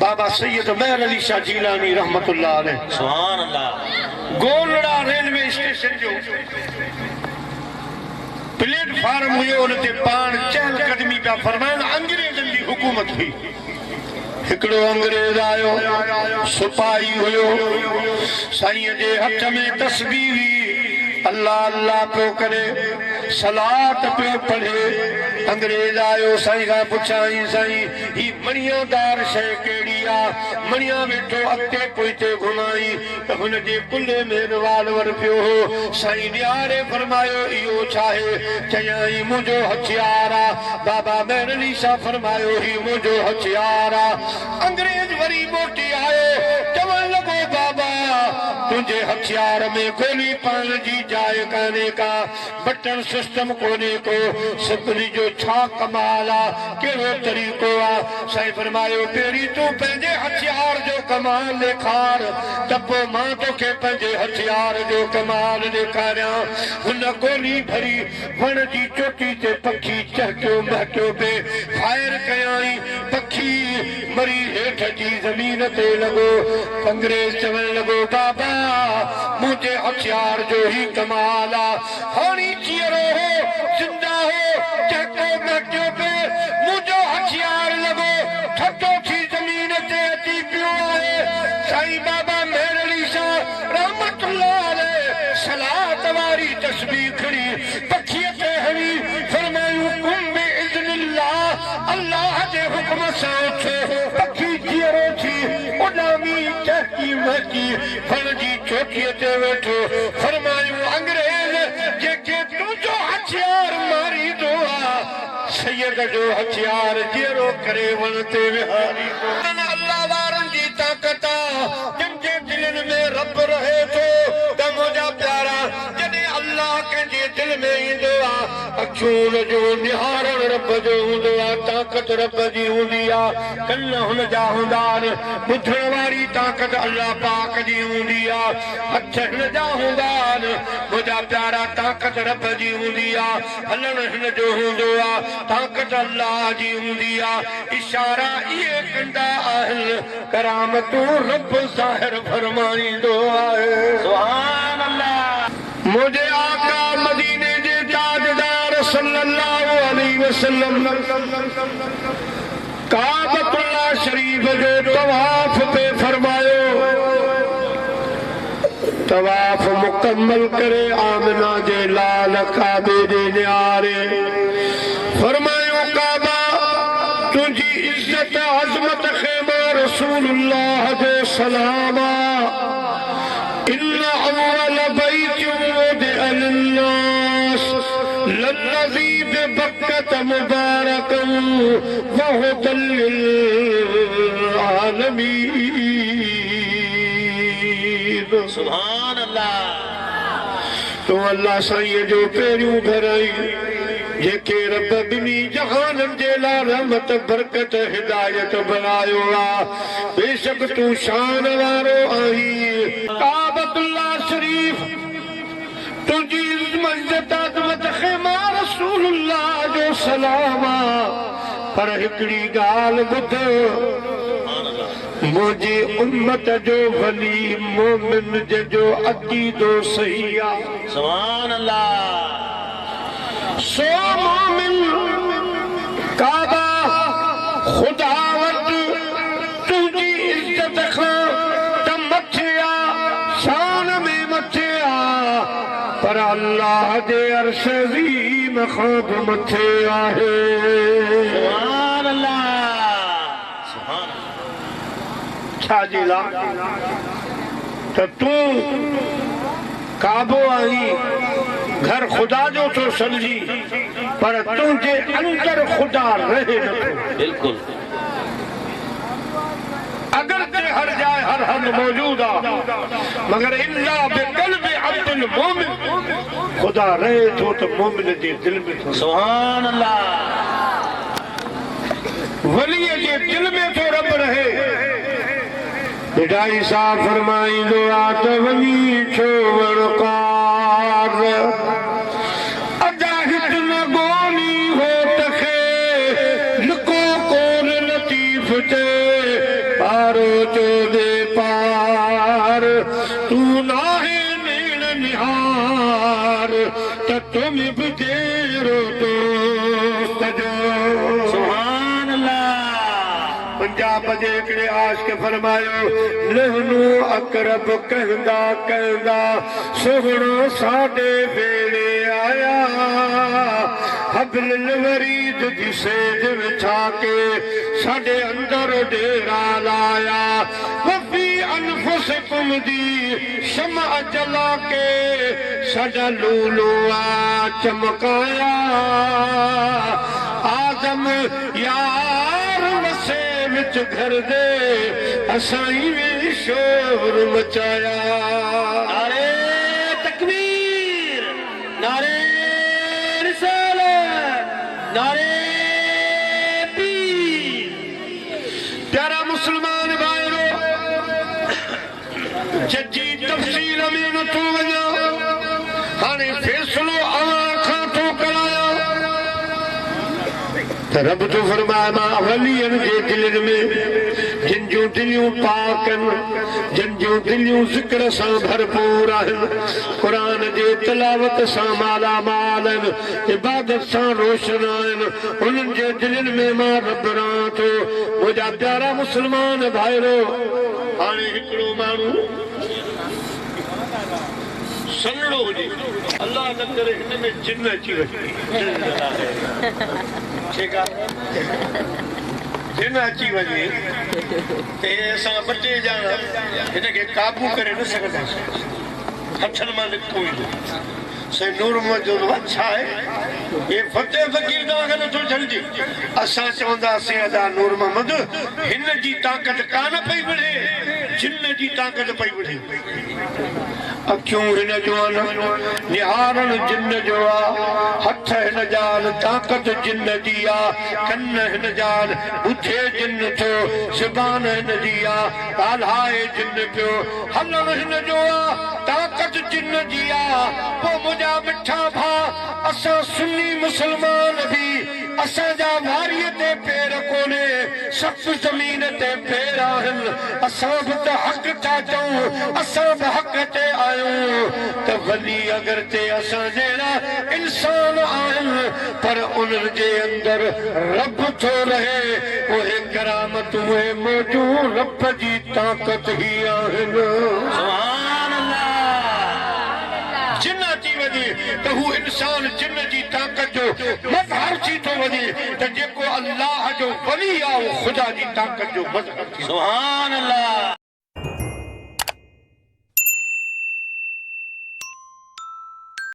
बाबा सैयद महर अली शाह जीलानी रहमतुल्लाह अलैह। सुभान अल्लाह। गोलड़ा रेलवे स्टेशन जो प्लेटफार्म हुयो उन ते पाण चहल कदमी पिया फरमाइनि। अंग्रेजनि जी हुकूमत हुई। हिकिड़ो अंग्रेज आयो, सिपाही हुयो, साईं जे हथ में तस्बीह हुई, अल्लाह अल्लाह पियो करे, सलात पियो पढ़े। अंग्रेज आयो, साईं खां पुछाई, साईं ही मणियादार शइ कहिड़ी आहे? मणिया वेठो अॻिते पोइते घुमाई त हुन जे कुल्हे में रिवाल्वर पियो हो। साईं ॾियारे फरमायो इहो छा आहे? चयाई मुंहिंजो हथियार आहे। बाबा महर अली शाह फरमायो ही मुंहिंजो हथियार आहे। अंग्रेज वरी मोटी आयो, चवण लॻो बाबा तुंहिंजे हथियार में गोली पाइण जी जाइ कान्हे का, बटन सिस्टम कोन्हे को, सभिनी जो छा कमाल आहे, कहिड़ो तरीक़ो आहे? साईं फरमायो पहिरीं तूं पंहिंजे हथियार जो कमाल ॾेखार, त पोइ मां तोखे पंहिंजे हथियार जो कमाल ॾेखारियां। हुन गोली भरी वण जी चोटी ते पखी चहकियो महकियो पे फायर कयाई, पखी मरी हेठ जी ज़मीन ते लॻो। अंग्रेज चवण लॻो बाबा मुंहिंजे हथियार जो ही कमाल आहे। हाणी चीअरो हो, ज़िंदा हो, चहको महकियो पे मुंहिंजो हथियार लॻो ठठो थी ज़मीन ते अची पियो आहे। साईं बाबा महर अली शाह रहमतुल्लाह अलैह सलात वारी तस्बीह खणी पखीअ ते हणी फरमायूं कुम बिइज़्निल्लाह, अल्लाह जे हुक्म सां उथ। पखी जीअरो थी उॾामी चहकी महकी फण जी चोटीअ ते वेठो। फरमायूं अंग्रेज जेके तुंहिंजो हथियार मारींदो आहे, सैयद जो हथियार जीअरो करे वण ते विहारींदो। अल्लाह वारनि जी ताक़त आहे, जंहिंजे दिलनि में रब रहे थो त मुंहिंजा प्यारा, जॾहिं अल्लाह कंहिंजे दिल में ईंदो आहे, अखियूं जो निहारण रब जो हूंदो आहे, ताक़त रब जी हूंदी आहे, कन हुन जा हूंदा आहिनि, ॿुधण वारी ताक़त अल्लाह पाक जी हूंदी आहे, हथ हिन जा हूंदा आहिनि, मुंहिंजा प्यारा ताक़त रब जी हूंदी आहे, हलण हिन जो हूंदो आहे, ताक़त अल्लाह जी हूंदी आहे। इशारा इहे कंदा आहिनि, करामतूं रब ज़ाहिर फरमाईंदो आहे। सुभान अल्लाह। मुंहिंजे आका मदीने जे ताजदार सल्लल्लाहु अलैहि वसल्लम काबतुल्लाह शरीफ जो तवाफ पे फरमायो। तवाफ मुकम्मल करे आमिना जे लाल काबे जे न्यारे फरमायो काबा तुंहिंजी इज्जत अज़मत खे मां रसूलुल्लाह जो सलाम इन्ना अव्वल बैतुन वुदिअ लिन्नास लल्लज़ी बिबक्कत मुबारकन व हुदल लिल आलमीन। सुभान अल्लाह। तो अल्लाह साईं जो पहिरियों घर आई, जेके रब ॿिन्ही जहाननि जे लाइ रहमत बरकत हिदायत बनायो आहे। बेशक तूं शान वारो आहीं। काबतुल्लाह शरीफ तुंहिंजी इज़्ज़त अज़मत खे मां रसूलुल्लाह जो सलाम आहे। पर हिकिड़ी ॻाल्हि ॿुध, मुंहिंजी उम्मत जो वली मोमिन जो अक़ीदो सही आहे। सुभान अल्लाह। सो मोमिन काबा खुदा वटि तुंहिंजी इज़्ज़त खां त मथे आहे, शान में मथे आहे, पर अल्लाह जे अर्श अज़ीम खां बि मथे आहे। सुभान अल्लाह। सुभान छाजे लाइ त तूं काबो आहीं, घर खुदा जो तो समझी, पर तुझे अंदर खुदा रहे नथो। बिल्कुल। अगर ते हर जाए हर हद मौजूद आ, मगर इल्ला बिक़ल्बि अब्दुल मोमिन खुदा रहे थो तो मोमिन जे दिल में थो। सुभान अल्लाह। वली जे दिल में तो रब रहे। बिदाई साहब फरमाईंदो आ त वली छो वणकार अजाहित न गोली हो तखे लिको कोन लतीफ ते चो दे पार तू नाहे नीण निहार त तुम भी देरो दोस्त जो सुभान अल्लाह पंजाब जे हिकिड़े आशिक़ फरमायो लहनू अकरब कहंदा कहंदा सोहणो साडे वेड़े आया हबल वरीद जी सेज विछा के साडे अंदर डेरा लाया वफी अनफुसकुम दी शमा जला के साडा लूलुआ चमकाया आदम यार वसे विच घर दे असाई भी शोर मचाया नारे तकबीर नारे रिसालत नारे पीर प्यारा मुसलमान भाइयों जजी तफसील में न तो वञा हाणे फैसलो अवां खां तो कराया त रब तो फरमाया मां वलियन जे दिलनि में जिन जूं दिलियूं पाक आहिनि जिन जूं दिलियूं ज़िक्र सां भरपूर आहिनि क़ुरान जे तिलावत सां मालामाल आहिनि इबादत सां रोशन आहिनि उन्हनि जे दिलनि में मां रब रहां थो मुंहिंजा प्यारा मुस्लमान भाइरो हाणे हिकिड़ो माण्हू सन्हड़ो हुजे अल्लाह न करे हिन में जिन अची वञे ठीकु आहे जिन अची वञे त असां ॿ टे ॼणा हिनखे काबू करे न सघंदासीं हथनि मां निकितो ईंदो से नूर मोहम्मद जो अच्छा आहे ये फतेह फ़कीर तव्हांखे नथो छॾिजे असां चवंदासीं अदा नूर मोहम्मद हिन जी ताक़त कान पई विढ़े जिन जी ताक़त पई विढ़े अखियूं हिन जो निहारण जिन जो आहे हथ हिन जा ताक़त जिन जी आहे कन हिन जा ॿुधे जिन थो ज़ुबान हिन जी आहे ॻाल्हाए जिन पियो हलण हिन जो आहे ताक़त जिन जी आहे पोइ मुंहिंजा मिठा भाउ असां सुन्नी मुस्लमान बि असांजा वारीअ ते पेर कोन्हे सख़्त ज़मीन ते पेर आहिनि असां बि त हक़ था चऊं असां बि हक़ ते आहियूं त वली अगरि ते असां जहिड़ा इंसान आहिनि पर उन्हनि जे अंदरि रब थो रहे उहे करामत उहे मौजूं रब जी ताक़त ई आहिनि सुभान अल्लाह जिन अची वञे त हू इंसान जिन जी ताक़त जो मज़हर थी थो वञे त जेको अल्लाह जो वली आहे उहो ख़ुदा जी ताक़त जो मज़हर थी सुभान अल्लाह